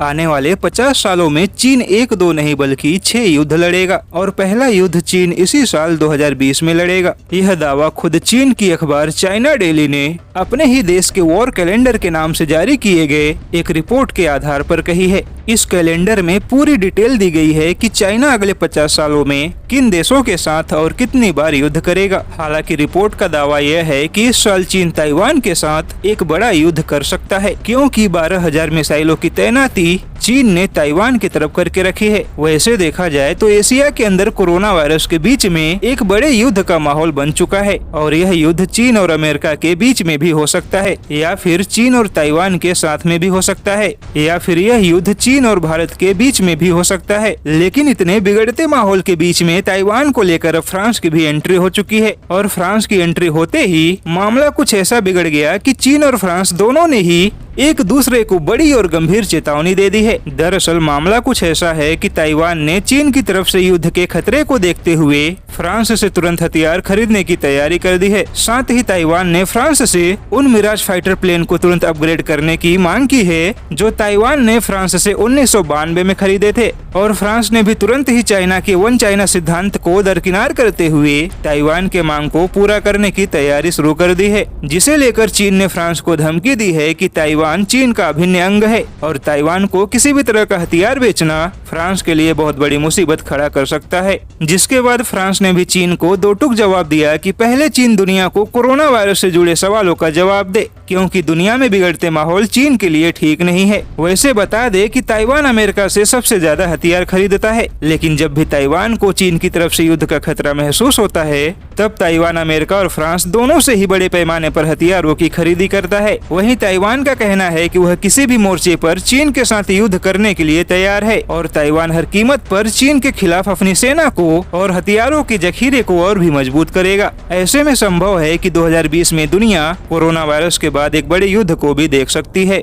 आने वाले 50 सालों में चीन 1-2 नहीं बल्कि 6 युद्ध लड़ेगा और पहला युद्ध चीन इसी साल 2020 में लड़ेगा। यह दावा खुद चीन की अखबार चाइना डेली ने अपने ही देश के वॉर कैलेंडर के नाम से जारी किए गए एक रिपोर्ट के आधार पर कही है। इस कैलेंडर में पूरी डिटेल दी गई है कि चाइना अगले 50 सालों में किन देशों के साथ और कितनी बार युद्ध करेगा। हालांकि रिपोर्ट का दावा यह है कि इस साल चीन ताइवान के साथ एक बड़ा युद्ध कर सकता है, क्योंकि 12,000 मिसाइलों की तैनाती चीन ने ताइवान की तरफ करके रखी है। वैसे देखा जाए तो एशिया के अंदर कोरोना वायरस के बीच में एक बड़े युद्ध का माहौल बन चुका है और यह युद्ध चीन और अमेरिका के बीच में भी हो सकता है, या फिर चीन और ताइवान के साथ में भी हो सकता है, या फिर यह युद्ध चीन और भारत के बीच में भी हो सकता है। लेकिन इतने बिगड़ते माहौल के बीच में ताइवान को लेकर अब फ्रांस की भी एंट्री हो चुकी है और फ्रांस की एंट्री होते ही मामला कुछ ऐसा बिगड़ गया कि चीन और फ्रांस दोनों ने ही एक दूसरे को बड़ी और गंभीर चेतावनी दे दी है। दरअसल मामला कुछ ऐसा है कि ताइवान ने चीन की तरफ से युद्ध के खतरे को देखते हुए फ्रांस से तुरंत हथियार खरीदने की तैयारी कर दी है। साथ ही ताइवान ने फ्रांस से उन मिराज फाइटर प्लेन को तुरंत अपग्रेड करने की मांग की है जो ताइवान ने फ्रांस से 1992 में खरीदे थे और फ्रांस ने भी तुरंत ही चाइना के वन चाइना सिद्धांत को दरकिनार करते हुए ताइवान के मांग को पूरा करने की तैयारी शुरू कर दी है, जिसे लेकर चीन ने फ्रांस को धमकी दी है कि ताइवान चीन का अभिन्न अंग है और ताइवान को किसी भी तरह का हथियार बेचना फ्रांस के लिए बहुत बड़ी मुसीबत खड़ा कर सकता है। जिसके बाद फ्रांस ने भी चीन को दो टूक जवाब दिया कि पहले चीन दुनिया को कोरोना वायरस से जुड़े सवालों का जवाब दे, क्योंकि दुनिया में बिगड़ते माहौल चीन के लिए ठीक नहीं है। वैसे बता दे कि ताइवान अमेरिका से सबसे ज्यादा हथियार खरीदता है, लेकिन जब भी ताइवान को चीन की तरफ से युद्ध का खतरा महसूस होता है तब ताइवान अमेरिका और फ्रांस दोनों से ही बड़े पैमाने पर हथियारों की खरीदी करता है। वहीं ताइवान का कहना है कि वह किसी भी मोर्चे पर चीन के साथ युद्ध करने के लिए तैयार है और ताइवान हर कीमत पर चीन के खिलाफ अपनी सेना को और हथियारों के जखीरे को और भी मजबूत करेगा। ऐसे में संभव है कि 2020 में दुनिया कोरोना वायरस के बाद एक बड़े युद्ध को भी देख सकती है।